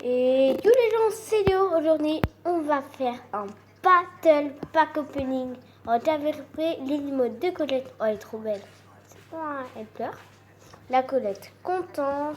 Et tous les gens, c'est Léo. Aujourd'hui, on va faire un battle pack opening. On va développer les emotes de Colette. Oh, elle est trop belle. Elle pleure. La Colette contente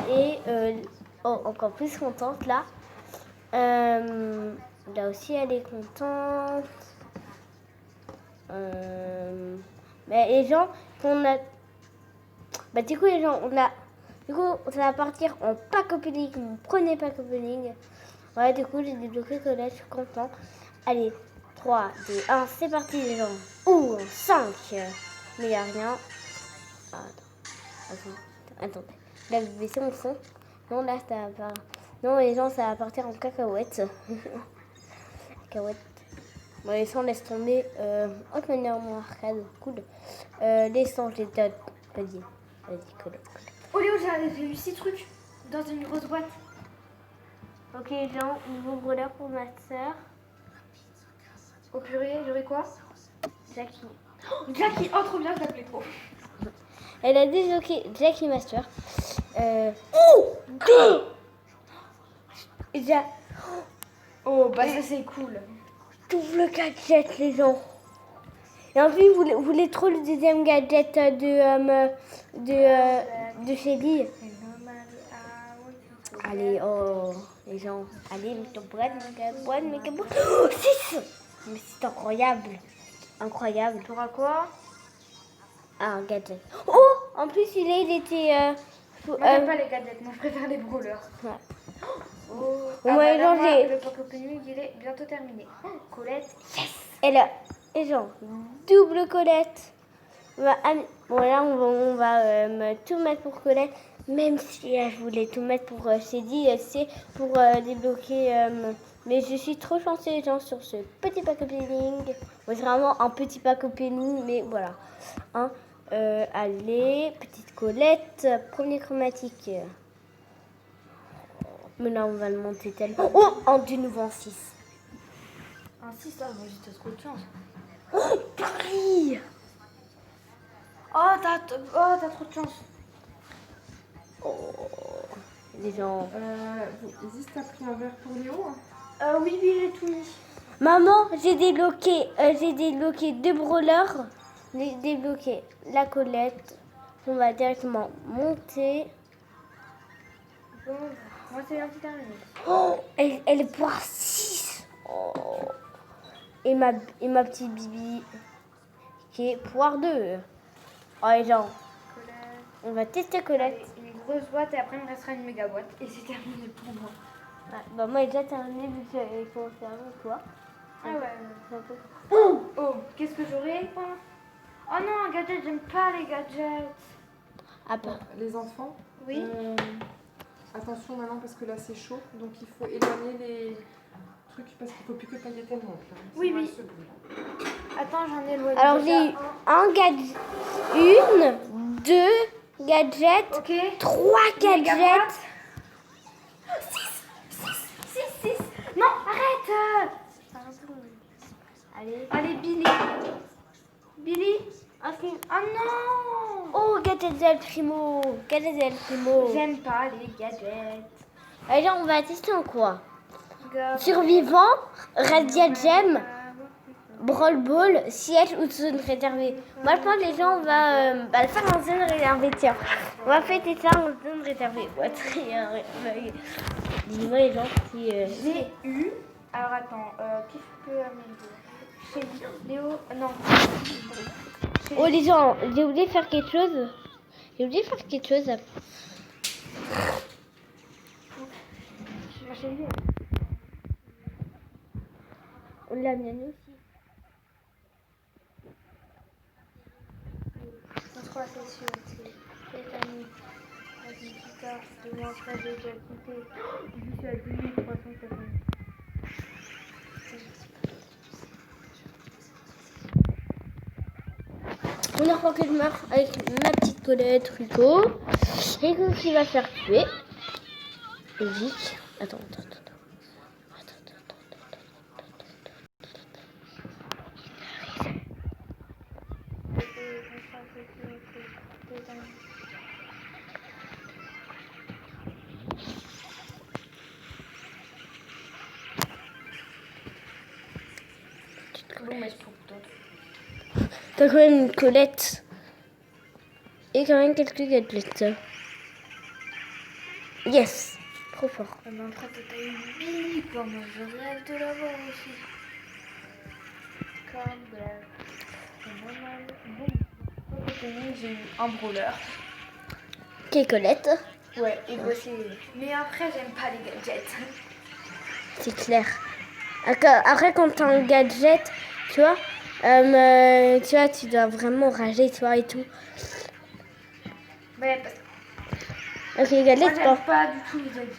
et encore plus contente là. Là aussi, elle est contente. Mais les gens qu'on a... Bah du coup, les gens, on a... Du coup, ça va partir en pack opening, mon premier pack opening. Ouais, du coup, j'ai débloqué Colette, je suis content. Allez, 3, 2, 1, c'est parti les gens. Ouh, 5. Mais il n'y a rien. Attends. Là, je vais baisser mon son. Non, là, ça va... Non, les gens, ça va partir en cacahuète. Cacahuète. Bon, les sons, laisse tomber. Autre manière, mon arcade, cool. Les sons, je les donne. Vas-y, Colette. Oh Léo, j'ai eu 6 trucs dans une grosse boîte. Ok, les gens, nouveau brûleur pour ma soeur. Oh purée, j'aurais quoi? Jackie. Oh, Jackie, oh trop bien, je l'appelais trop. Elle a débloqué Jackie Master. Oh, 2. Oh, bah ça c'est cool. Double gadget, les gens. Et en plus, vous voulez trop le deuxième gadget de Shelly. Allez, oh, les gens. Allez, méga boîte. Oh, 6. Mais c'est incroyable. Incroyable. T'auras quoi? Ah, un gadget. Oh, en plus, il était... Moi j'aime pas les gadgets, moi je préfère les brûleurs. Ouais. Oh, Moi, bah, les là, gens, moi, j'ai... le pack opening il est bientôt terminé. Oh, Colette, yes. Et là, les gens, double Colette. Bon, là, on va tout mettre pour Colette. Même si je voulais tout mettre pour Cédie, c'est pour débloquer. Mais je suis trop chanceuse, les gens, sur ce petit pack opening. Bon, c'est vraiment un petit pack opening, mais voilà. Hein, allez, petite Colette, premier chromatique. Mais là, on va le monter tellement. Oh, en de nouveau en 6. Un 6, ça, moi j'ai trop de chance. Oh, Paris. Oh, t'as trop de chance. Oh, les gens. Isis, t'as pris un verre pour Léo Oui, j'ai tout mis. Maman, j'ai débloqué 2 brawlers. J'ai débloqué la Colette. On va directement monter. Bon, moi c'est bientôt terminé. Oh, elle est pour 6. Oh. Et ma petite Bibi qui est poire 2. Oh les gens, Colette. on va tester Colette. Allez, une grosse boîte et après il me restera une méga boîte. Et c'est terminé pour moi. Ouais, bah moi j'ai déjà terminé vu que j'avais commencé avant toi. Ah ouais. C'est un peu... Oh, qu'est-ce que j'aurais quoi? Oh non, un gadget, j'aime pas les gadgets. Ah bah. Les enfants, Oui. attention maintenant parce que là c'est chaud, donc il faut éloigner les trucs parce qu'il ne faut plus que pailleter le monte. Oui. Attends, j'en ai éloigné. Alors j'ai eu un gadget, 2 gadgets, Ok. 3 gadgets. 6. Non, arrête. Allez, Billy. Ok. Oh non. Oh, gadget del primo. J'aime pas les gadgets. Alors, on va tester en quoi? Survivant, Radia Gem, Brawl Ball, siège ou zone réservée. Moi, je pense que les gens, on va le faire en zone réservée. Tiens, on va fêter ça en zone réservée. Ouais, dis-moi les gens si... J'ai eu. Alors attends, qui peut m'aider? Chez Léo. Non. Oh les gens, j'ai oublié de faire quelque chose. Chez lui. On l'a mienne aussi. On croit c'est sûr. C'est ami. Vas-y, plus tard, demain après, j'ai déjà écouté. Je suis à 10 350. On a crois que je meurs avec ma petite Colette Rico. Rico qui va faire tuer. Logique. Attends. mets pour toi. T'as quand même une Colette. Et quand même quelques gadgets. Yes. Trop fort. Mais après, t'as une Billy, quoi. Moi, je rêve de l'avoir aussi. Comme Blair. Bon, j'ai eu un brawler. Qui est Colette. Ouais, et bah c'est... Mais après, j'aime pas les gadgets. C'est clair. Après, quand t'as un gadget, tu vois, tu dois vraiment rager, tu vois, et tout. Ouais, parce que Ok, moi, gadget, j'aime bon. pas du tout les gadgets.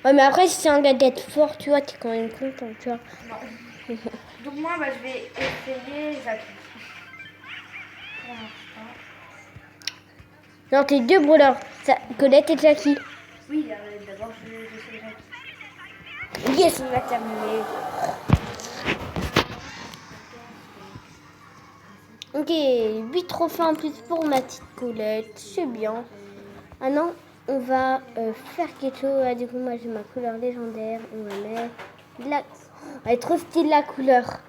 Ouais, mais après, si c'est un gadget fort, tu vois, t'es quand même content, tu vois. Non. Donc moi, bah, je vais essayer Jackie. Pour l'instant. Non, t'es deux brawlers. Colette et Jackie. Oui, d'abord, je fais Jackie. Yes, on va terminer. Ok, 8 trophées en plus pour ma petite Colette. C'est bien. Maintenant, on va faire quelque chose. Ah, du coup, moi, j'ai ma couleur légendaire. On va mettre de la... Elle est trop stylée, la couleur.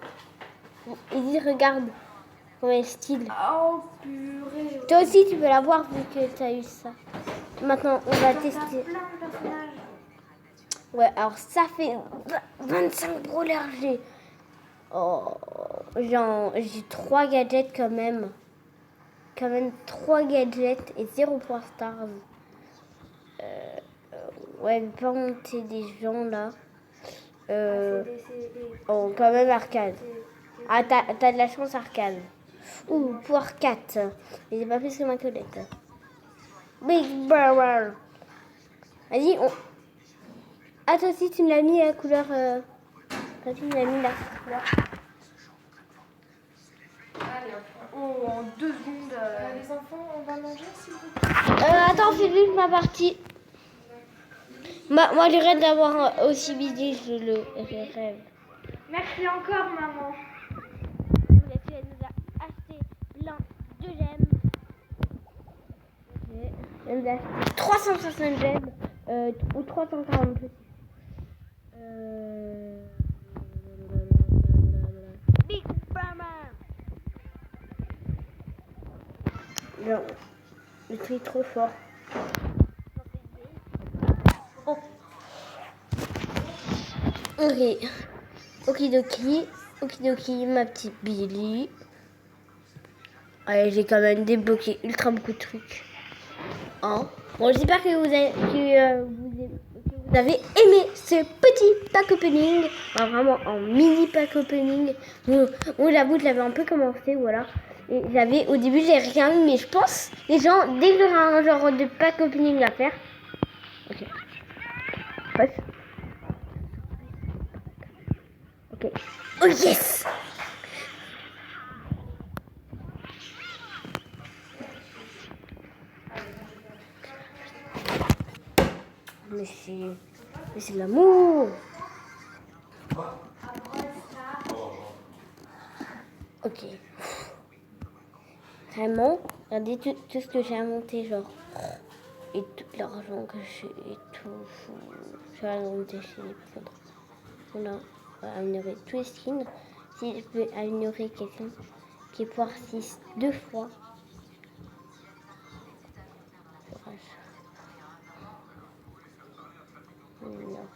Il dit, regarde. Comment elle est style. Oh, purée. Toi aussi, tu peux l'avoir vu que tu as eu ça. Maintenant, on va T'as tester. plein de personnages. Ouais, alors ça fait 25 brawlers. Oh, j'ai 3 gadgets quand même. Quand même 3 gadgets et 0 points stars. Ouais, mais pas monter des gens là. Oh, quand même arcade. Ah, t'as de la chance arcade. Ouh, pouvoir 4. Mais c'est pas plus que ma Colette. Big Brother. Vas-y, on... Ah, toi aussi, tu me l'as mis la couleur... Toi aussi, tu me l'as mis la couleur. Allez, oh, en 2 secondes. Les enfants, on va manger s'il vous plaît. Attends, fais juste ma partie. Moi, je rêve d'avoir aussi Billy, je rêve. Merci encore, maman. Elle nous a acheté plein de gemmes. Elle nous a acheté 360 gemmes. Ou 340 aussi. Big Mama. Non, le truc est trop fort. Oh. Ok. Okidoki, ma petite Billy. Allez, j'ai quand même débloqué ultra beaucoup de trucs. Hein. Bon, j'espère que vous avez aimé ce petit pack opening. Enfin, vraiment un mini pack opening. Bon, j'avoue, je l'avais un peu commencé, voilà. Et au début, j'ai rien eu, mais je pense, les gens, dès que j'aurai un genre de pack opening à faire. Ok. Passe. Ok. Oh yes! Mais c'est de l'amour. Ok. Vraiment, regardez tout ce que j'ai monté, genre. Et tout l'argent que j'ai et tout. Je vais monter chez les personnes. Voilà, on va améliorer tous les skins. Si je peux améliorer quelqu'un qui est pouvoir 6 2 fois. Non.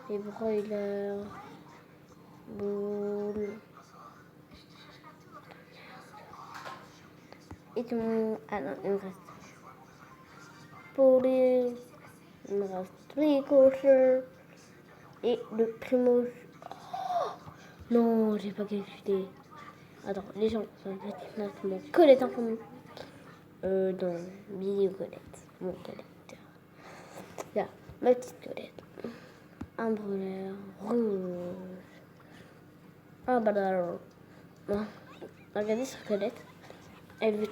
Les broilers. Boule. Et tout le monde. Ah non, il me reste. Poulet. Il me reste Ricochet. Et le primo. Oh non, j'ai pas calculé. Attends, les gens sont maintenant Colette en premier. Non, Billy Colette. Mon Colette. Là, ma petite Colette. Un brûleur rouge. Un brûleur. Non. Regardez sur Colette. Elle veut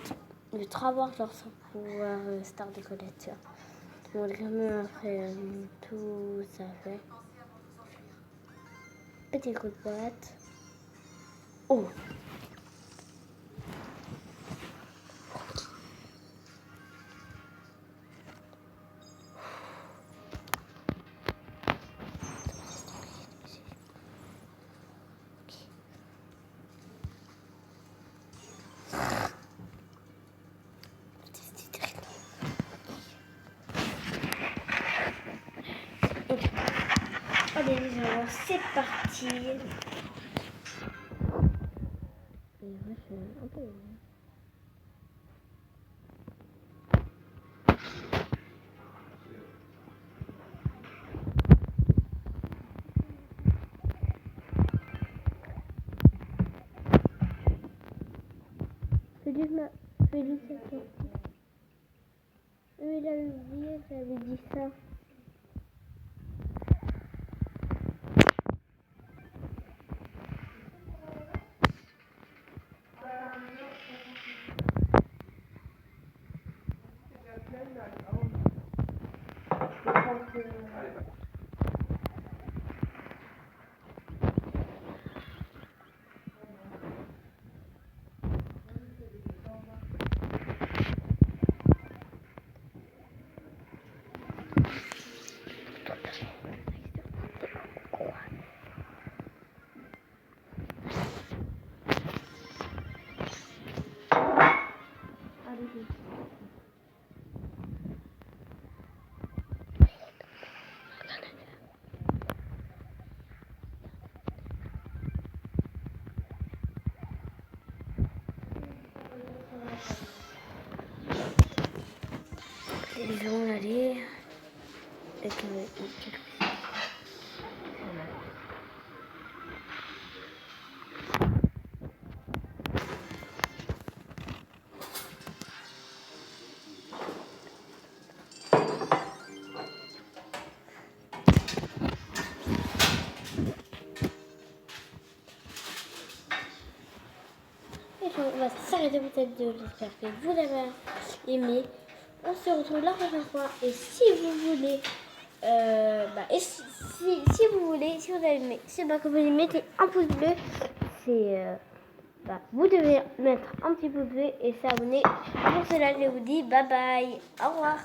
trop avoir genre son pouvoir star de Colette, tu vois. On va quand même après tout ça fait. Petit coup de boîte. Oh! Allez les gens, c'est parti. Et moi, je suis un peu... Fais-lui cette sortie. Oui, j'avais dit ça. Ils vont aller avec on va s'arrêter pour cette vidéo. J'espère que vous avez aimé. On se retrouve la prochaine fois. Et si vous voulez, si vous voulez, si vous avez aimé, c'est pas que vous mettez un pouce bleu. Vous devez mettre un petit pouce bleu et s'abonner. Pour cela, je vous dis bye bye. Au revoir.